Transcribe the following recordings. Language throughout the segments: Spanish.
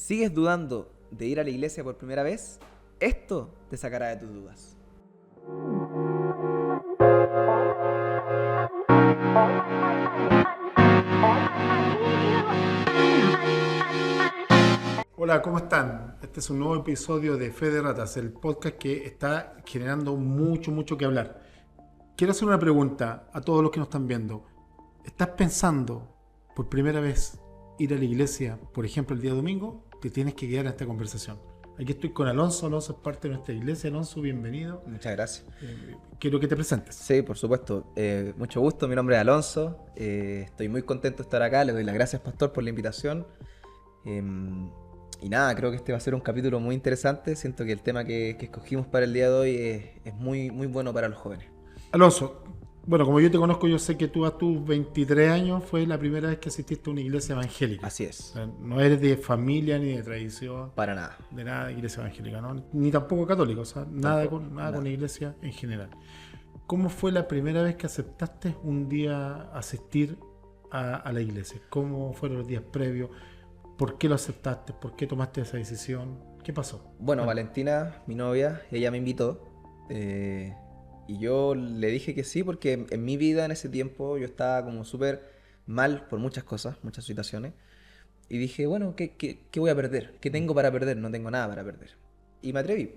¿Sigues dudando de ir a la iglesia por primera vez? Esto te sacará de tus dudas. Hola, ¿cómo están? Este es un nuevo episodio de Fe de Ratas, el podcast que está generando mucho que hablar. Quiero hacer una pregunta a todos los que nos están viendo. ¿Estás pensando por primera vez ir a la iglesia, por ejemplo, el día domingo? Te tienes que quedar en esta conversación. Aquí estoy con Alonso. Alonso es parte de nuestra iglesia. Alonso, bienvenido. Muchas gracias. Quiero que te presentes. Sí, por supuesto. Mucho gusto, mi nombre es Alonso. Estoy muy contento de estar acá. Le doy las gracias, pastor, por la invitación. Y nada, creo que este va a ser un capítulo muy interesante. Siento que el tema que escogimos para el día de hoy es muy bueno para los jóvenes. Alonso, bueno, como yo te conozco, yo sé que tú a tus 23 años fue la primera vez que asististe a una iglesia evangélica. Así es. O sea, no eres de familia ni de tradición. Para nada. De nada de iglesia evangélica, ¿no? Ni tampoco católica, o sea, nada con la iglesia en general. ¿Cómo fue la primera vez que aceptaste un día asistir a la iglesia? ¿Cómo fueron los días previos? ¿Por qué lo aceptaste? ¿Por qué tomaste esa decisión? ¿Qué pasó? Bueno, Valentina, mi novia, ella me invitó. Y yo le dije que sí porque en mi vida en ese tiempo yo estaba como súper mal por muchas cosas, muchas situaciones. Y dije, bueno, ¿qué voy a perder? ¿Qué tengo para perder? No tengo nada para perder. Y me atreví.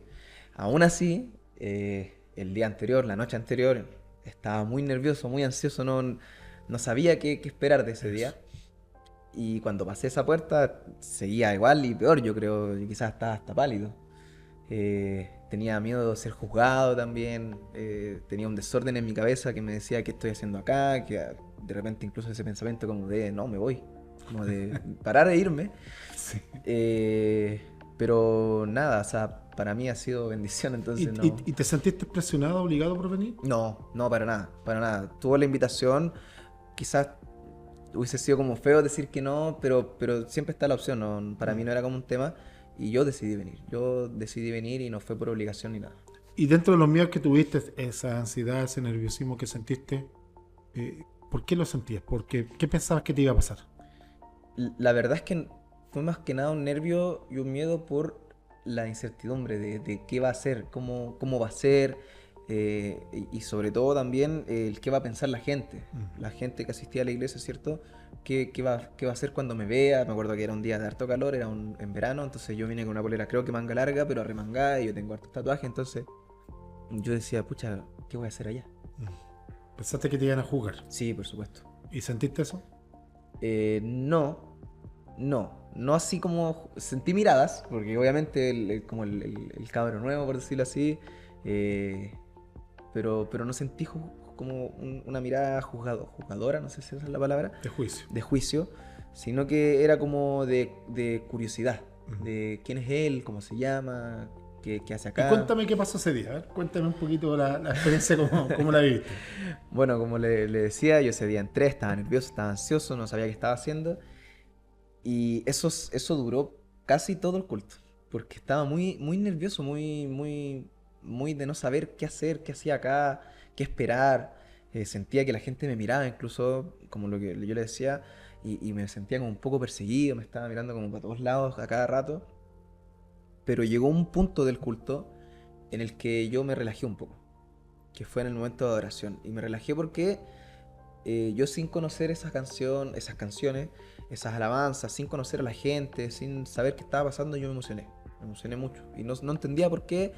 Aún así, el día anterior, la noche anterior, estaba muy nervioso, muy ansioso, no sabía qué esperar de ese día. Y cuando pasé esa puerta, seguía igual y peor, yo creo, y quizás estaba hasta pálido. Tenía miedo de ser juzgado también, tenía un desorden en mi cabeza que me decía qué estoy haciendo acá, que de repente incluso ese pensamiento como de no, me voy, como de parar e irme. Sí. Pero nada, o sea, para mí ha sido bendición, entonces no. ¿Y te sentiste presionado, obligado por venir? No, para nada, para nada. Tuvo la invitación, quizás hubiese sido como feo decir que no, pero siempre está la opción, ¿no? Para mí no era como un tema. Y yo decidí venir y no fue por obligación ni nada. Y dentro de los miedos que tuviste, esa ansiedad, ese nerviosismo que sentiste, ¿por qué lo sentías? ¿Qué pensabas que te iba a pasar? La verdad es que fue más que nada un nervio y un miedo por la incertidumbre de qué va a ser, cómo va a ser, y sobre todo también el qué va a pensar la gente. La gente que asistía a la iglesia, ¿cierto? ¿Qué va a hacer cuando me vea? Me acuerdo que era un día de harto calor, en verano, entonces yo vine con una polera creo que manga larga, pero arremangada, y yo tengo hartos tatuajes, entonces yo decía, pucha, ¿qué voy a hacer allá? ¿Pensaste que te iban a juzgar? Sí, por supuesto. ¿Y sentiste eso? No así como sentí miradas, porque obviamente como el cabro nuevo, por decirlo así, pero no sentí como una mirada juzgadora, no sé si esa es la palabra. De juicio. De juicio, sino que era como de curiosidad, de quién es él, cómo se llama, qué hace acá. Y cuéntame qué pasó ese día, a ver, cuéntame un poquito la experiencia, cómo la viviste. Bueno, como le decía, yo ese día entré, estaba nervioso, estaba ansioso, no sabía qué estaba haciendo. Y eso duró casi todo el culto, porque estaba muy nervioso, muy de no saber qué hacer, qué hacía acá, qué esperar. Sentía que la gente me miraba, incluso como lo que yo le decía, y me sentía como un poco perseguido, me estaba mirando como para todos lados a cada rato. Pero llegó un punto del culto en el que yo me relajé un poco, que fue en el momento de adoración. Y me relajé porque yo sin conocer esas canciones, esas alabanzas, sin conocer a la gente, sin saber qué estaba pasando, yo me emocioné mucho y no entendía por qué.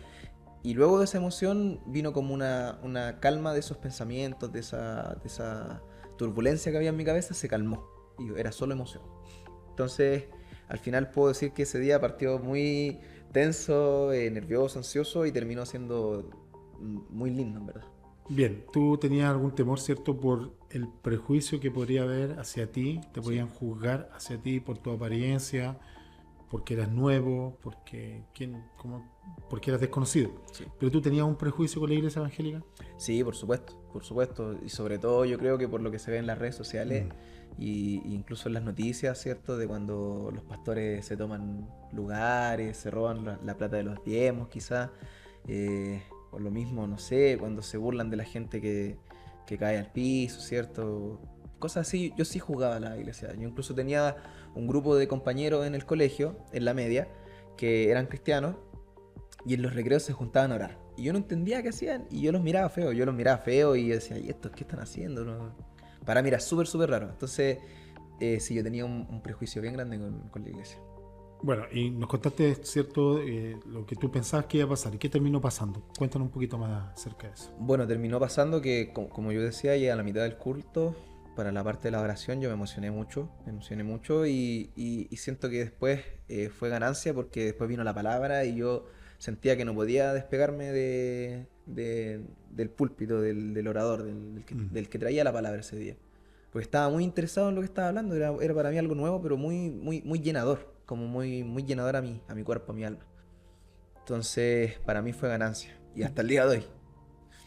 Y luego de esa emoción vino como una calma de esos pensamientos, de esa turbulencia que había en mi cabeza, se calmó y era solo emoción. Entonces al final puedo decir que ese día partió muy tenso, nervioso, ansioso, y terminó siendo muy lindo, en verdad. Bien, tú tenías algún temor, ¿cierto?, por el prejuicio que podría haber hacia ti, te podían juzgar hacia ti por tu apariencia, porque eras nuevo, porque eras desconocido. Sí. ¿Pero tú tenías un prejuicio con la iglesia evangélica? Sí, por supuesto. Y sobre todo yo creo que por lo que se ve en las redes sociales y incluso en las noticias, ¿cierto? De cuando los pastores se toman lugares, se roban la plata de los diezmos quizás. Por lo mismo, no sé, cuando se burlan de la gente que cae al piso, ¿cierto? cosas así, yo sí jugaba a la iglesia. Yo incluso tenía un grupo de compañeros en el colegio, en la media, que eran cristianos, y en los recreos se juntaban a orar. Y yo no entendía qué hacían, y yo los miraba feo, y yo decía, ¿y estos qué están haciendo? No. Para mí era súper, súper raro. Entonces, sí, yo tenía un prejuicio bien grande con la iglesia. Bueno, y nos contaste, ¿cierto?, lo que tú pensabas que iba a pasar. ¿Y qué terminó pasando? Cuéntanos un poquito más acerca de eso. Bueno, terminó pasando que, como yo decía, ya a la mitad del culto, para la parte de la oración, yo me emocioné mucho y siento que después fue ganancia porque después vino la palabra y yo sentía que no podía despegarme del púlpito, del orador, Mm. del que traía la palabra ese día. Porque estaba muy interesado en lo que estaba hablando, era para mí algo nuevo, pero muy, muy, muy llenador, como muy, muy llenador a mi cuerpo, a mi alma. Entonces, para mí fue ganancia y hasta el día de hoy.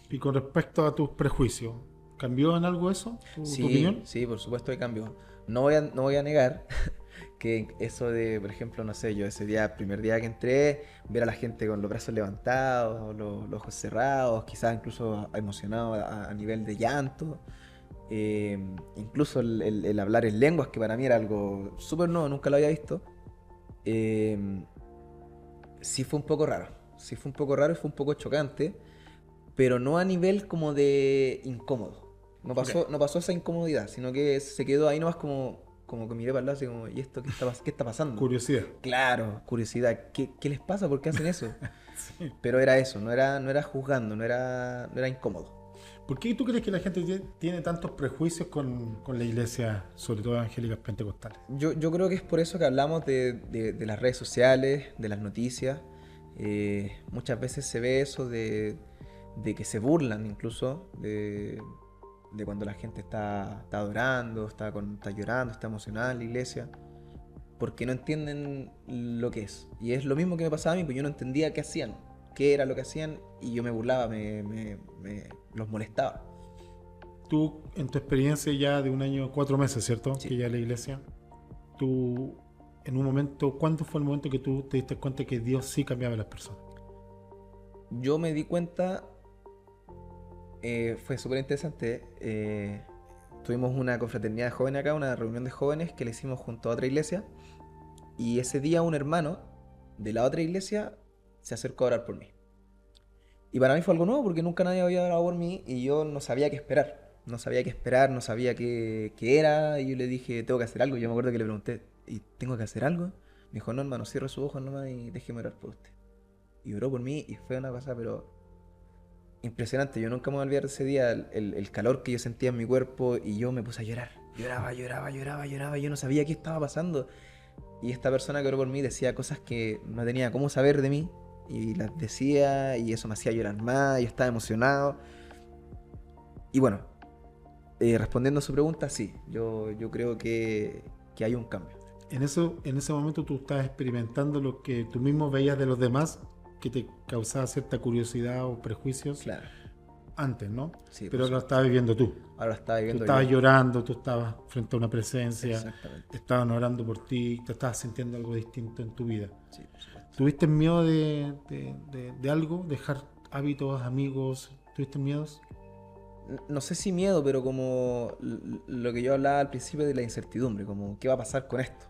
Y con respecto a tus prejuicios, ¿cambió en algo eso, tu Sí, opinión? sí, por supuesto que cambió. No voy a negar que eso de, por ejemplo, no sé, yo ese día, primer día que entré, ver a la gente con los brazos levantados, los ojos cerrados, quizás incluso emocionado a nivel de llanto, incluso el hablar en lenguas, que para mí era algo súper nuevo, nunca lo había visto, eh, sí fue un poco raro. Sí fue un poco raro y fue un poco chocante, pero no a nivel como de incómodo. Ok. No pasó esa incomodidad, sino que se quedó ahí nomás como que miré para el lado así como, ¿y esto qué está pasando? Curiosidad. Claro, curiosidad, ¿qué les pasa? ¿Por qué hacen eso? Sí. Pero era eso, no era juzgando, no era incómodo. ¿Por qué tú crees que la gente tiene tantos prejuicios con la iglesia, sobre todo evangélicas pentecostales? Yo creo que es por eso que hablamos de las redes sociales, de las noticias. Muchas veces se ve eso de que se burlan incluso de cuando la gente está adorando, está llorando, está emocionada en la iglesia, porque no entienden lo que es. Y es lo mismo que me pasaba a mí, pues yo no entendía qué hacían, qué era lo que hacían, y yo me burlaba, los molestaba. Tú, en tu experiencia ya de un año, 4 meses, ¿cierto? Sí. Que ya la iglesia, tú, en un momento, ¿cuándo fue el momento que tú te diste cuenta que Dios sí cambiaba a las personas? Yo me di cuenta, fue súper interesante. Tuvimos una confraternidad de jóvenes acá, una reunión de jóvenes que le hicimos junto a otra iglesia. Y ese día un hermano de la otra iglesia se acercó a orar por mí. Y para mí fue algo nuevo porque nunca nadie había orado por mí y yo no sabía qué esperar. No sabía qué esperar, no sabía qué era. Y yo le dije, tengo que hacer algo. Yo me acuerdo que le pregunté, ¿y tengo que hacer algo? Me dijo, no, hermano, cierre sus ojos nomás y déjeme orar por usted. Y oró por mí y fue una cosa, pero impresionante. Yo nunca me voy a olvidar de ese día, el calor que yo sentía en mi cuerpo y yo me puse a llorar. Lloraba. Yo no sabía qué estaba pasando. Y esta persona que oró por mí decía cosas que no tenía cómo saber de mí. Y las decía y eso me hacía llorar más. Yo estaba emocionado. Y bueno, respondiendo a su pregunta, sí. Yo creo que hay un cambio. En ese momento tú estabas experimentando lo que tú mismo veías de los demás, que te causaba cierta curiosidad o prejuicios Claro, antes, ¿no? sí, por Pero ahora lo supuesto. estabas viviendo tú. Ahora lo estaba Tú viviendo estabas yo. llorando, tú estabas frente a una presencia, Exactamente. estaban orando por ti, te estabas sintiendo algo distinto en tu vida. Sí, por supuesto. ¿Tuviste miedo de algo? ¿Dejar hábitos, amigos? ¿Tuviste miedos? No sé si miedo, pero como lo que yo hablaba al principio de la incertidumbre, como qué va a pasar con esto,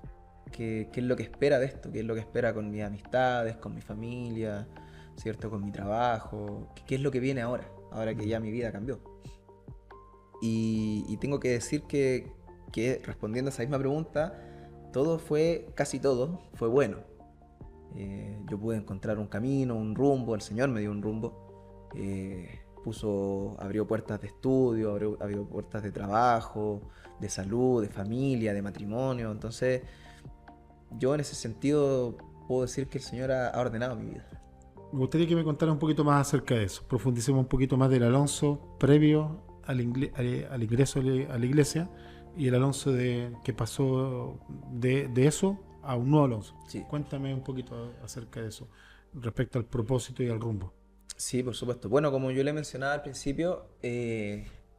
qué es lo que espera de esto, qué es lo que espera con mis amistades, con mi familia, ¿cierto? Con mi trabajo, qué es lo que viene ahora, ahora que ya mi vida cambió. Y tengo que decir que respondiendo a esa misma pregunta, casi todo fue bueno. Yo pude encontrar un camino, un rumbo, el Señor me dio un rumbo. Abrió puertas de estudio, abrió puertas de trabajo, de salud, de familia, de matrimonio. Entonces, yo en ese sentido puedo decir que el Señor ha ordenado mi vida. Me gustaría que me contaras un poquito más acerca de eso. Profundicemos un poquito más del Alonso previo al ingreso a la iglesia y el Alonso que pasó de eso a un nuevo Alonso. Sí, Cuéntame un poquito acerca de eso, respecto al propósito y al rumbo. sí, por supuesto. Bueno, como yo le mencionaba al principio,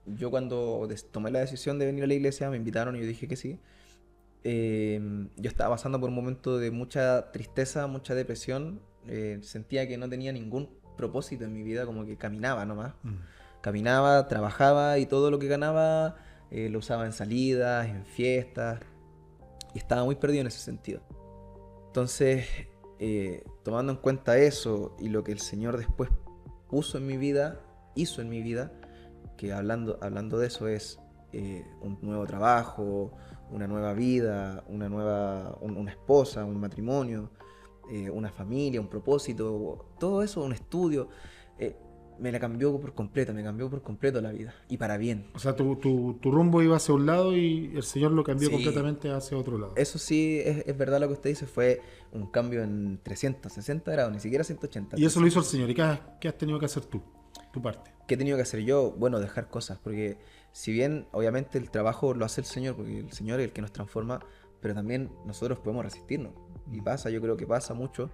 yo cuando tomé la decisión de venir a la iglesia, me invitaron y yo dije que sí. Yo estaba pasando por un momento de mucha tristeza, mucha depresión. Sentía que no tenía ningún propósito en mi vida, como que caminaba nomás. Mm. Caminaba, trabajaba y todo lo que ganaba lo usaba en salidas, en fiestas, y estaba muy perdido en ese sentido. Entonces, tomando en cuenta eso y lo que el Señor después puso en mi vida, hizo en mi vida, que hablando de eso es un nuevo trabajo, una nueva vida, una esposa, un matrimonio, una familia, un propósito, todo eso, un estudio, me cambió por completo la vida, y para bien. O sea, tu rumbo iba hacia un lado y el Señor lo cambió Sí, completamente hacia otro lado. eso sí, es verdad lo que usted dice, fue un cambio en 360 grados, ni siquiera 180. Y eso lo hizo el Señor. ¿Y qué has tenido que hacer tú? Tu parte. ¿Qué he tenido que hacer yo? Bueno, dejar cosas, porque si bien obviamente el trabajo lo hace el Señor, porque el Señor es el que nos transforma, pero también nosotros podemos resistirnos. Y pasa, yo creo que pasa mucho,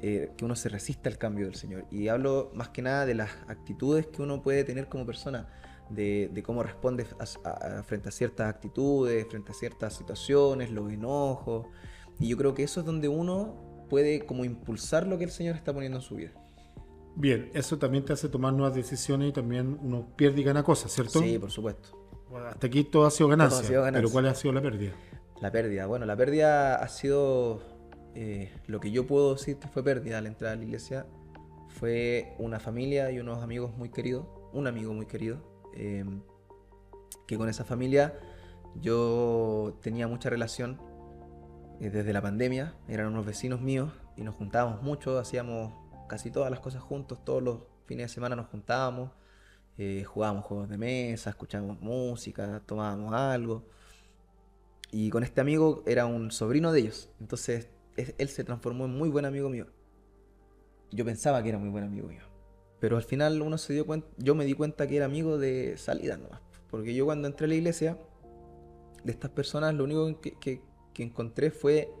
que uno se resiste al cambio del Señor. Y hablo más que nada de las actitudes que uno puede tener como persona, de cómo responde frente a ciertas actitudes, frente a ciertas situaciones, los enojos. Y yo creo que eso es donde uno puede como impulsar lo que el Señor está poniendo en su vida. Bien, eso también te hace tomar nuevas decisiones y también uno pierde y gana cosas, ¿cierto? Sí, por supuesto. Bueno, hasta aquí todo ha sido ganancia, Todo ha sido ganancia. pero ¿cuál ha sido la pérdida? La pérdida. Bueno, la pérdida ha sido lo que yo puedo decir que fue pérdida al entrar a la iglesia. Fue una familia y unos amigos muy queridos, un amigo muy querido, que con esa familia yo tenía mucha relación desde la pandemia. Eran unos vecinos míos y nos juntábamos mucho, hacíamos casi todas las cosas juntos, todos los fines de semana nos juntábamos, jugábamos juegos de mesa, escuchábamos música, tomábamos algo. Y con este amigo era un sobrino de ellos, entonces él se transformó en muy buen amigo mío. Yo pensaba que era muy buen amigo mío, pero al final uno se dio cuenta, yo me di cuenta que era amigo de salida nomás, porque yo cuando entré a la iglesia, de estas personas lo único que encontré fue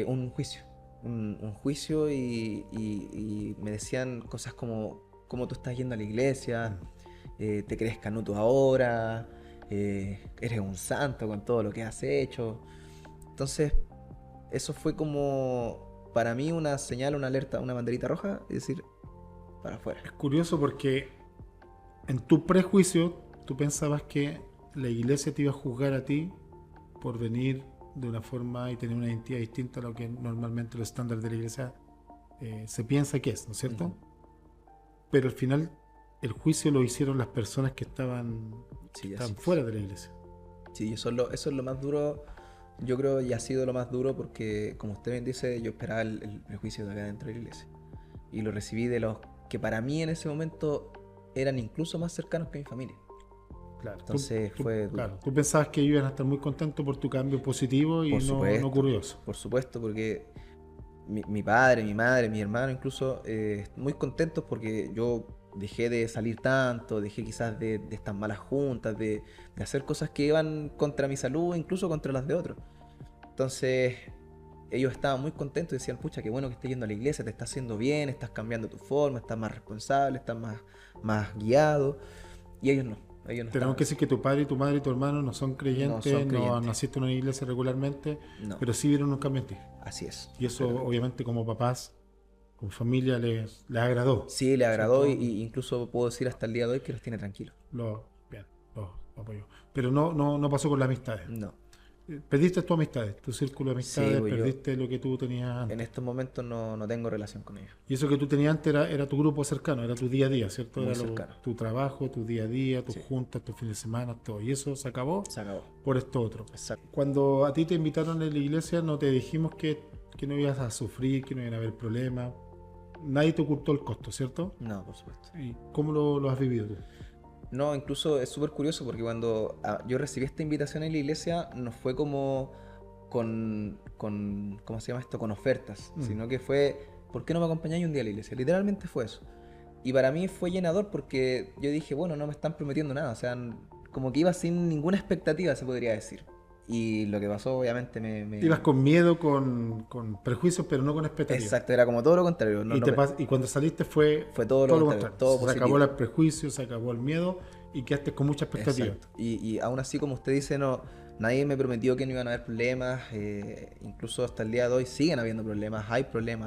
un juicio. Un juicio y me decían cosas como cómo tú estás yendo a la iglesia, te crees canuto ahora, eres un santo con todo lo que has hecho. Entonces eso fue como para mí una señal, una alerta, una banderita roja, es decir, para afuera. Es curioso porque en tu prejuicio tú pensabas que la iglesia te iba a juzgar a ti por venir de una forma y tener una identidad distinta a lo que normalmente los estándares de la iglesia se piensa que es, ¿no es cierto? Ujú. Pero al final el juicio lo hicieron las personas que estaban Sí, así es. fuera de la iglesia. Sí, eso es lo más duro, yo creo, y ha sido lo más duro porque, como usted bien dice, yo esperaba el prejuicio de acá dentro de la iglesia. Y lo recibí de los que para mí en ese momento eran incluso más cercanos que mi familia. Claro. Entonces fue duro. Claro, tú pensabas que iban a estar muy contentos por tu cambio positivo y Por no supuesto, ocurrió eso. por supuesto, porque mi padre, mi madre, mi hermano incluso, muy contentos porque yo dejé de salir tanto, dejé quizás de estas malas juntas, de hacer cosas que iban contra mi salud, incluso contra las de otros. Entonces ellos estaban muy contentos y decían, pucha, qué bueno que estés yendo a la iglesia, te está haciendo bien, estás cambiando tu forma, estás más responsable, estás más guiado. Y ellos no Tenemos estaban. que decir que tu padre y tu madre y tu hermano no son creyentes, no creyentes. asisten a una iglesia regularmente, No, pero sí vieron un cambio en ti. así es. Y eso Pero obviamente como papás, como familia les agradó. sí, le agradó ¿Cierto? y incluso puedo decir hasta el día de hoy que los tiene tranquilos. Bien, lo apoyo. Pero no pasó con las amistades. No, Perdiste tus amistades, tu círculo de amistades, Sí, pues perdiste lo que tú tenías antes. en estos momentos no tengo relación con ellos. Y eso que tú tenías antes era tu grupo cercano, era tu día a día, ¿cierto? Muy Era cercano. tu trabajo, tu día a día, tus Sí. juntas, tus fines de semana, todo. Y eso se acabó Se acabó. por esto otro. Exacto. Cuando a ti te invitaron a la iglesia, no te dijimos que no ibas a sufrir, que no iban a haber problemas. Nadie te ocultó el costo, ¿cierto? No, por supuesto. ¿Y cómo lo has vivido tú? No, incluso es súper curioso porque cuando yo recibí esta invitación en la iglesia no fue como ¿cómo se llama esto? Con ofertas, sino que fue, ¿por qué no me acompañáis un día a la iglesia? Literalmente fue eso. Y para mí fue llenador porque yo dije, bueno, no me están prometiendo nada, o sea, como que iba sin ninguna expectativa, se podría decir. Y lo que pasó, obviamente, Ibas con miedo, con prejuicios, pero no con expectativas. Exacto, era como todo lo contrario. Y cuando saliste fue todo lo contrario, todo se positivo. acabó el prejuicio, se acabó el miedo y quedaste con mucha expectativa. Exacto. Y aún así, como usted dice, nadie me prometió que no iban a haber problemas. Incluso hasta el día de hoy siguen habiendo problemas, hay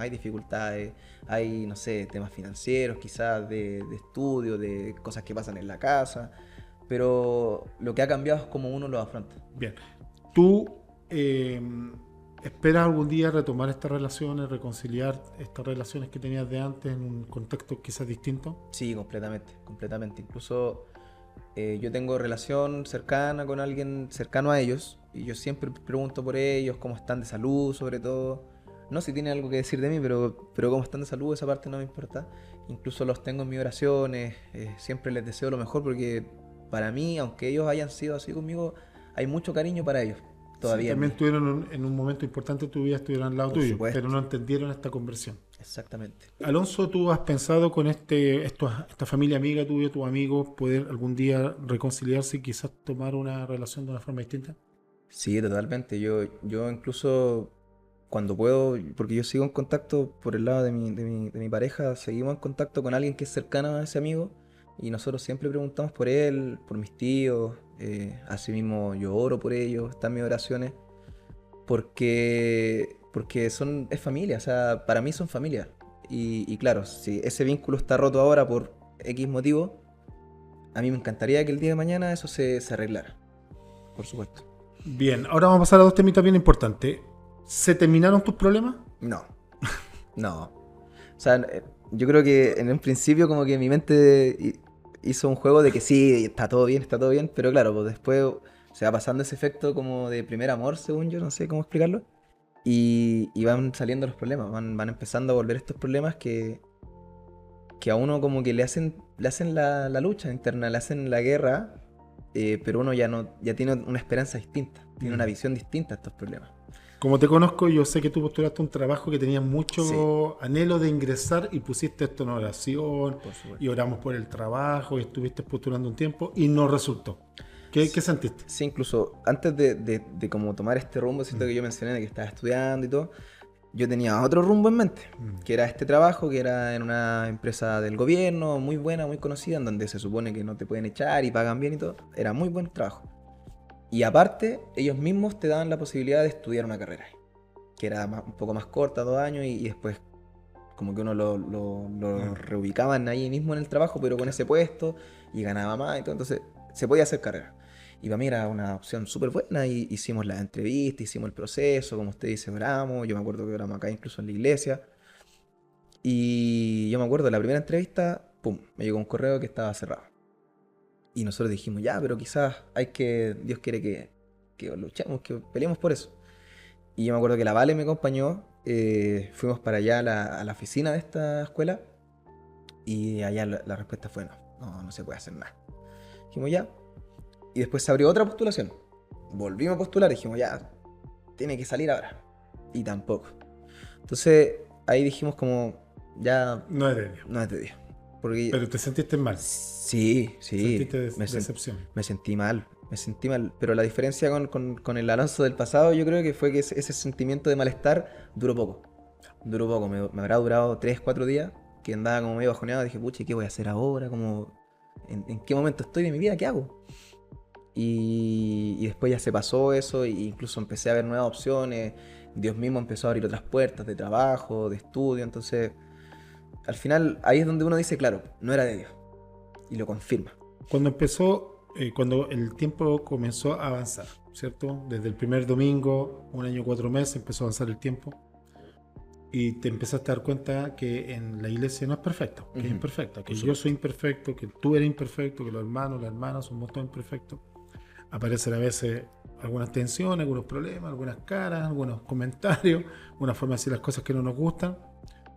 dificultades, hay, no sé, temas financieros, quizás de estudio, de cosas que pasan en la casa. pero lo que ha cambiado es cómo uno lo afronta. Bien. ¿Tú esperas algún día retomar estas relaciones, reconciliar estas relaciones que tenías de antes en un contexto quizás distinto? Sí, completamente, completamente. Incluso yo tengo relación cercana con alguien cercano a ellos y yo siempre pregunto por ellos, cómo están de salud, sobre todo. No si tienen algo que decir de mí, pero cómo están de salud, esa parte no me importa. Incluso los tengo en mis oraciones, siempre les deseo lo mejor porque para mí, aunque ellos hayan sido así conmigo, hay mucho cariño para ellos Sí, todavía en también mí. estuvieron en un momento importante de tu vida, estuvieron al lado Por tuyo, pero supuesto, no entendieron esta conversión. exactamente. Alonso, ¿tú has pensado con esta familia amiga tuya, tus amigos, poder algún día reconciliarse y quizás tomar una relación de una forma distinta? Sí, totalmente. Yo incluso cuando puedo, porque yo sigo en contacto por el lado de mi pareja, seguimos en contacto con alguien que es cercano a ese amigo y nosotros siempre preguntamos por él, por mis tíos, asimismo yo oro por ellos, están mis oraciones, porque es familia, o sea, para mí son familia. Y claro, si ese vínculo está roto ahora por X motivo, a mí me encantaría que el día de mañana eso se arreglara, por supuesto. Bien, ahora vamos a pasar a dos temitas bien importantes. ¿Se terminaron tus problemas? No, no. O sea, yo creo que en un principio como que mi mente hizo un juego de que sí, está todo bien, pero claro, pues después se va pasando ese efecto como de primer amor, según yo, no sé cómo explicarlo, y van saliendo los problemas, van empezando a volver estos problemas que a uno como que le hacen la lucha interna, le hacen la guerra, pero uno ya tiene una esperanza distinta, tiene una visión distinta a estos problemas. Como te conozco, yo sé que tú postulaste un trabajo que tenías Sí, mucho anhelo de ingresar y pusiste esto en oración por supuesto. y oramos por el trabajo y estuviste postulando un tiempo y no resultó. ¿Qué sentiste? Sí, incluso antes de como tomar este rumbo, siento Mm, que yo mencioné de que estaba estudiando y todo, yo tenía otro rumbo en mente, mm. que era este trabajo, que era en una empresa del gobierno, muy buena, muy conocida, en donde se supone que no te pueden echar y pagan bien y todo. Era muy buen trabajo. Y aparte, ellos mismos te daban la posibilidad de estudiar una carrera, que era un poco más corta, 2 años, y después como que uno lo Mm, reubicaban ahí mismo en el trabajo, pero con claro. ese puesto, y ganaba más y todo, entonces se podía hacer carrera. Y para mí era una opción súper buena, y hicimos la entrevista, hicimos el proceso, como usted dice, oramos, yo me acuerdo que oramos acá incluso en la iglesia, y yo me acuerdo, la primera entrevista, pum, me llegó un correo que estaba cerrado. Y nosotros dijimos, ya, pero quizás Dios quiere que luchemos, que peleemos por eso. Y yo me acuerdo que la Vale me acompañó, fuimos para allá a la oficina de esta escuela y allá la respuesta fue no se puede hacer nada. Dijimos ya, y después se abrió otra postulación. Volvimos a postular y dijimos ya, tiene que salir ahora. Y tampoco. Entonces ahí dijimos como, ya No es de Dios. no es de Dios. Porque Pero te sentiste mal, sí, sí, sentiste decepción. me sentí mal, pero la diferencia con el Alonso del pasado yo creo que fue que ese sentimiento de malestar duró poco, me habrá durado 3 4 días, que andaba como medio bajoneado, dije, pucha, ¿qué voy a hacer ahora? Como, ¿en qué momento estoy de mi vida? ¿Qué hago? Y después ya se pasó eso, e incluso empecé a ver nuevas opciones, Dios mismo empezó a abrir otras puertas de trabajo, de estudio, entonces al final ahí es donde uno dice, claro, no era de Dios, y lo confirma. Cuando el tiempo comenzó a avanzar, ¿cierto? Desde el primer domingo, 1 año 4 meses, empezó a avanzar el tiempo y te empezaste a dar cuenta que en la iglesia no es perfecto, que es Ujú, imperfecta, que por yo soy supuesto. imperfecto, que tú eres imperfecto, que los hermanos, las hermanas somos todos imperfectos. Aparecen a veces algunas tensiones, algunos problemas, algunas caras, algunos comentarios, una forma de decir las cosas que no nos gustan.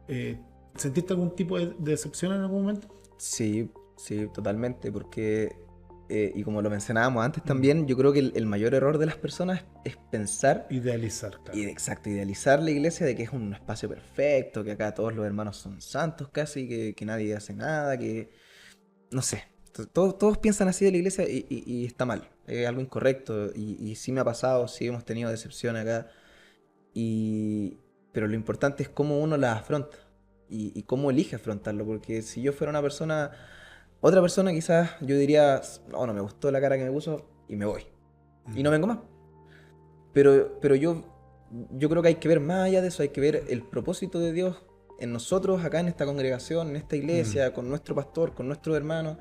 Eh, ¿Sentiste algún tipo de decepción en algún momento? Sí, sí, totalmente, porque, y como lo mencionábamos antes Mm. también, yo creo que el mayor error de las personas es pensar, Idealizar, claro. exacto, idealizar la iglesia de que es un espacio perfecto, que acá todos los hermanos son santos casi, que nadie hace nada, que, no sé, todos piensan así de la iglesia y está mal, es algo incorrecto, y sí me ha pasado, sí hemos tenido decepción acá, y, pero lo importante es cómo uno la afronta y cómo elige afrontarlo, porque si yo fuera otra persona quizás yo diría, no me gustó la cara que me puso y me voy. Y no Mm. vengo más. Pero yo creo que hay que ver más allá de eso, hay que ver el propósito de Dios en nosotros, acá en esta congregación, en esta Mm. iglesia, con nuestro pastor, con nuestros hermanos,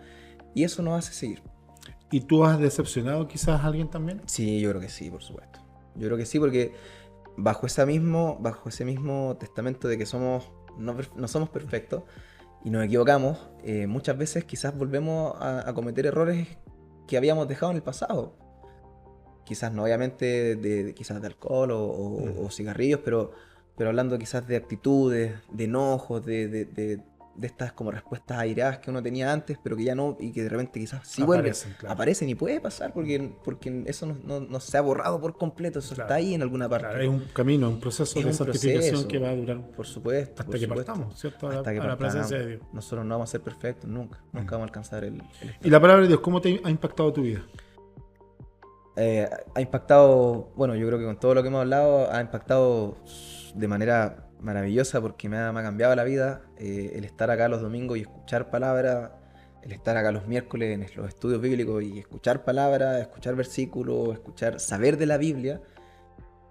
y eso nos hace seguir. ¿Y tú has decepcionado quizás a alguien también? Sí, yo creo que sí, por supuesto. Yo creo que sí, porque bajo ese mismo testamento de que no somos perfectos y nos equivocamos, muchas veces quizás volvemos a cometer errores que habíamos dejado en el pasado. Quizás no obviamente quizás de alcohol o cigarrillos, pero hablando quizás de actitudes, de enojos, de estas como respuestas airadas que uno tenía antes, pero que ya no, y que de repente quizás sí vuelven, Aparecen, claro. aparecen y puede pasar porque eso no se ha borrado por completo, eso Claro. está ahí en alguna parte. Claro, es un camino, un proceso Es de un santificación proceso, que va a durar por supuesto, hasta que partamos, ¿cierto? A la presencia de Dios. Nosotros no vamos a ser perfectos, nunca vamos a alcanzar el ¿Y la palabra de Dios cómo te ha impactado tu vida? ha impactado, bueno, yo creo que con todo lo que hemos hablado, ha impactado de manera maravillosa porque me ha cambiado la vida. El estar acá los domingos y escuchar palabras, el estar acá los miércoles en los estudios bíblicos y escuchar palabras, escuchar versículos, saber de la Biblia,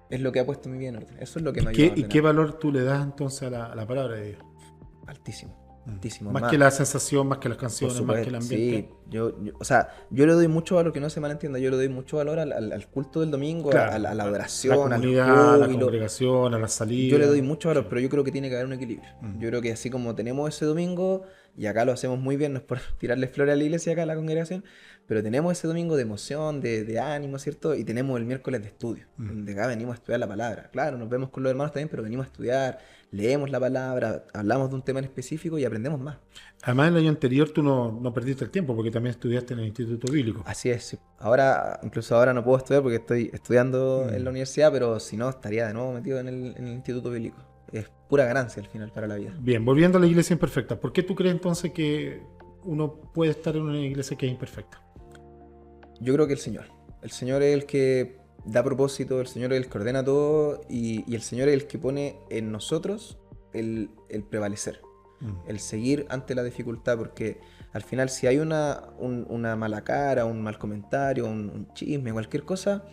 es lo que ha puesto mi vida en orden. Eso es lo que me ha ayudado a ¿Y ordenar. qué valor tú le das entonces a la palabra de Dios? Altísimo. Altísimo. Más que la sensación, más que las por canciones, más que el supuesto, ambiente. sí. O sea, yo le doy mucho valor, que no se malentienda, yo le doy mucho valor al culto del domingo, Claro, a la la adoración, al comunidad, a la júbilo. congregación, a la salida. Yo le doy mucho valor, Sí. pero yo creo que tiene que haber un equilibrio. Yo creo que así como tenemos ese domingo, y acá lo hacemos muy bien, no es por tirarle flores a la iglesia acá a la congregación, pero tenemos ese domingo de emoción, de ánimo, ¿cierto? Y tenemos el miércoles de estudio, donde acá venimos a estudiar la palabra. Claro, nos vemos con los hermanos también, pero venimos a estudiar, leemos la palabra, hablamos de un tema en específico y aprendemos más. Además, el año anterior tú no perdiste el tiempo porque también estudiaste en el Instituto Bíblico. Así es, sí. Incluso ahora no puedo estudiar porque estoy estudiando en la universidad, pero si no, estaría de nuevo metido en el Instituto Bíblico. Es pura ganancia al final para la vida. Bien, volviendo a la iglesia imperfecta, ¿por qué tú crees entonces que uno puede estar en una iglesia que es imperfecta? Yo creo que el Señor. El Señor es el que da propósito, el Señor es el que ordena todo y el Señor es el que pone en nosotros el prevalecer, el seguir ante la dificultad, porque al final si hay una mala cara, un mal comentario, un chisme, cualquier cosa,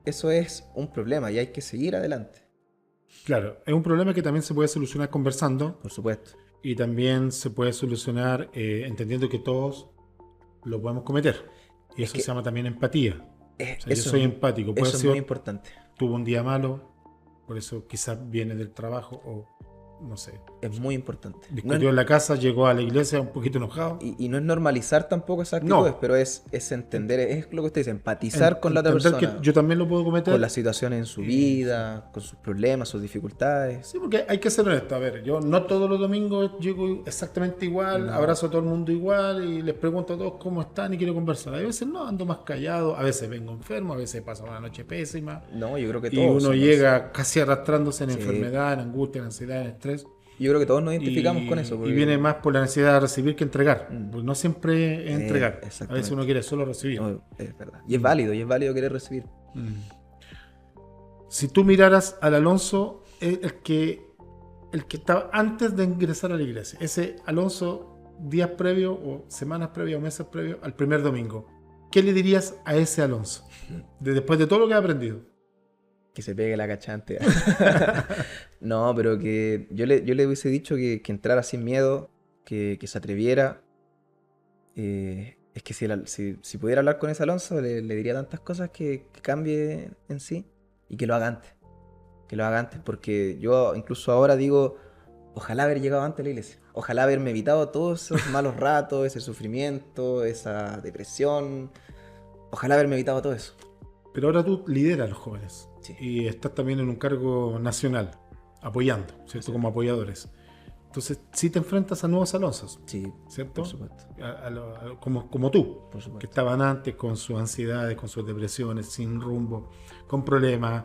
eso es un problema y hay que seguir adelante. Claro, es un problema que también se puede solucionar conversando Por supuesto. y también se puede solucionar entendiendo que todos lo podemos cometer. Y eso se llama también empatía. O sea, yo soy empático. Puede Eso es ser, muy importante. tuvo un día malo, por eso quizás viene del trabajo o no sé. Es muy importante. Discutió en la casa, llegó a la iglesia un poquito enojado. Y no es normalizar tampoco esas actitudes, pero es entender, es lo que usted dice, empatizar con la otra Entender persona. que yo también lo puedo cometer. Con las situaciones en su vida, con sus problemas, sus dificultades. Sí, porque hay que ser honesto. A ver, yo no todos los domingos llego exactamente igual, abrazo a todo el mundo igual y les pregunto a todos cómo están y quiero conversar. A veces no, ando más callado, a veces vengo enfermo, a veces paso una noche pésima. No, yo creo que Y todos. uno llega casi arrastrándose en Sí. enfermedad, en angustia, en ansiedad, en estrés. Yo creo que todos nos identificamos con eso. Y viene más por la necesidad de recibir que entregar. Porque no siempre es entregar. A exactamente. veces uno quiere solo recibir. No, es verdad. Y es válido querer recibir. Si tú miraras al Alonso, el que estaba antes de ingresar a la iglesia, ese Alonso días previos o semanas previas o meses previos al primer domingo, ¿qué le dirías a ese Alonso? Después de todo lo que ha aprendido. Que se pegue la cachante. No, pero que yo le hubiese dicho que entrara sin miedo, que se atreviera. Es que si pudiera hablar con ese Alonso, le diría tantas cosas que cambie en sí y que lo haga antes. Que lo haga antes, porque yo incluso ahora digo, ojalá haber llegado antes a la iglesia. Ojalá haberme evitado todos esos malos ratos, ese sufrimiento, esa depresión. Ojalá haberme evitado todo eso. Pero ahora tú lideras a los jóvenes. Sí. Y estás también en un cargo nacional, apoyando, ¿cierto? Sí. Como apoyadores. Entonces, sí te enfrentas a nuevos Alonsos. Sí, ¿cierto? por supuesto. Como tú, Por supuesto. que estaban antes con sus ansiedades, con sus depresiones, sin rumbo, con problemas,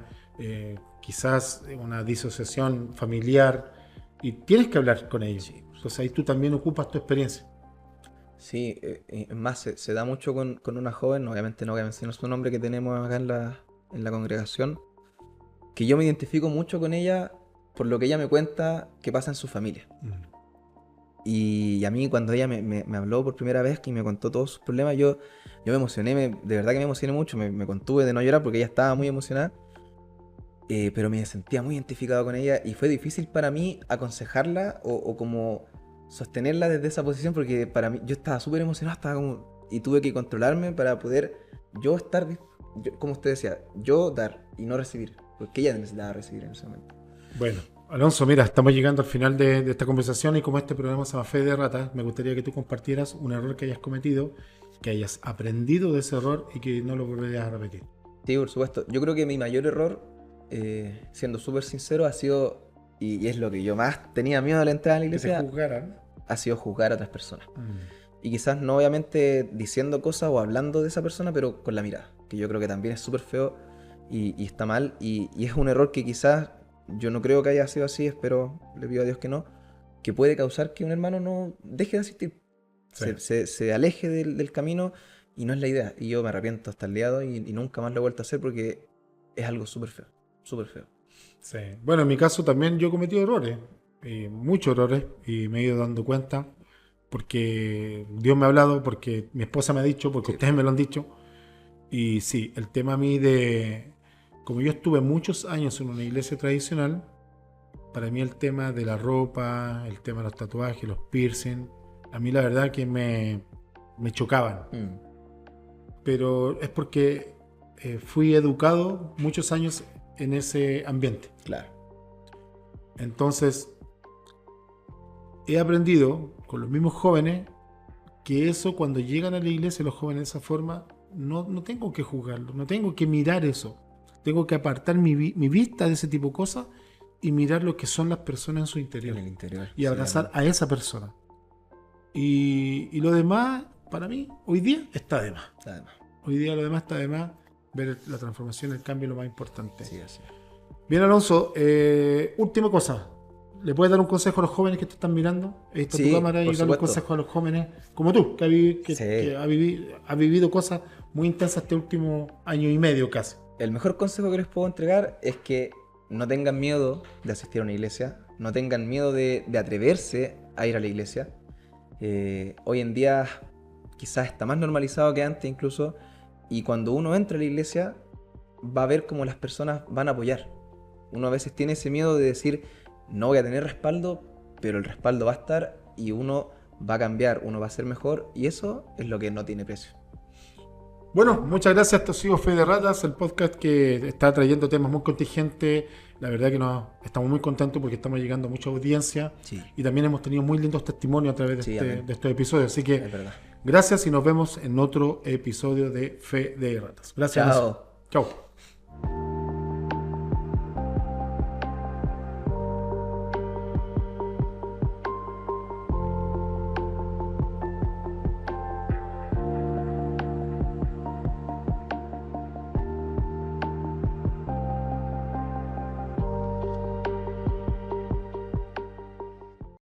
quizás una disociación familiar, y tienes que hablar con ellos. Sí. Entonces ahí tú también ocupas tu experiencia. Sí, es más, se da mucho con una joven, obviamente no voy a mencionar su nombre, que tenemos acá en la congregación, que yo me identifico mucho con ella por lo que ella me cuenta que pasa en su familia. Y a mí cuando ella me habló por primera vez y me contó todos sus problemas, yo me emocioné, de verdad que me emocioné mucho, me contuve de no llorar porque ella estaba muy emocionada, pero me sentía muy identificado con ella y fue difícil para mí aconsejarla o como sostenerla desde esa posición porque para mí yo estaba súper emocionado, y tuve que controlarme para poder yo estar, como usted decía, yo dar y no recibir, porque ella necesitaba recibir en ese momento. Bueno, Alonso, mira, estamos llegando al final de esta conversación y como este programa se llama Fe de Ratas, me gustaría que tú compartieras un error que hayas cometido, que hayas aprendido de ese error y que no lo volverías a repetir. Sí, por supuesto. Yo creo que mi mayor error, siendo súper sincero, ha sido, y es lo que yo más tenía miedo al entrar a la Que te iglesia, juzgaran. ha sido juzgar a otras personas. Mm. Y quizás no obviamente diciendo cosas o hablando de esa persona, pero con la mirada, que yo creo que también es súper feo y está mal. Y es un error que quizás yo no creo que haya sido así, espero, le pido a Dios que no, que puede causar que un hermano no deje de asistir, Sí. se aleje del camino y no es la idea. Y yo me arrepiento hasta el día de hoy y nunca más lo he vuelto a hacer porque es algo súper feo, súper feo. Sí. Bueno, en mi caso también yo he cometido errores, muchos errores, y me he ido dando cuenta porque Dios me ha hablado, porque mi esposa me ha dicho, porque Sí. ustedes me lo han dicho. Y sí, el tema a mí de... Como yo estuve muchos años en una iglesia tradicional, para mí el tema de la ropa, el tema de los tatuajes, los piercing, a mí la verdad que me chocaban. Pero es porque fui educado muchos años en ese ambiente. Claro. Entonces, he aprendido con los mismos jóvenes que eso, cuando llegan a la iglesia los jóvenes de esa forma, no tengo que juzgarlo, no tengo que mirar eso. Tengo que apartar mi vista de ese tipo de cosas y mirar lo que son las personas en su interior. En el interior. Y abrazar a esa persona. Y lo demás, para mí, hoy día está de más. Además. Hoy día lo demás está de más. Ver la transformación, el cambio es lo más importante. Sí, así. Bien, Alonso, última cosa. ¿Le puedes dar un consejo a los jóvenes que te están mirando? Ahí está Sí, tu cámara y por dar un supuesto. consejo a los jóvenes como tú, que ha vivido cosas muy intensas este último año y medio casi. El mejor consejo que les puedo entregar es que no tengan miedo de asistir a una iglesia, no tengan miedo de atreverse a ir a la iglesia. Hoy en día quizás está más normalizado que antes incluso, y cuando uno entra a la iglesia va a ver cómo las personas van a apoyar. Uno a veces tiene ese miedo de decir, no voy a tener respaldo, pero el respaldo va a estar y uno va a cambiar, uno va a ser mejor, y eso es lo que no tiene precio. Bueno, muchas gracias. Esto ha sido Fe de Ratas, el podcast que está trayendo temas muy contingentes. La verdad que estamos muy contentos porque estamos llegando a mucha audiencia. Sí. Y también hemos tenido muy lindos testimonios a través Sí, de estos episodios. Así que Es verdad. gracias y nos vemos en otro episodio de Fe de Ratas. Gracias. Chao. Chao.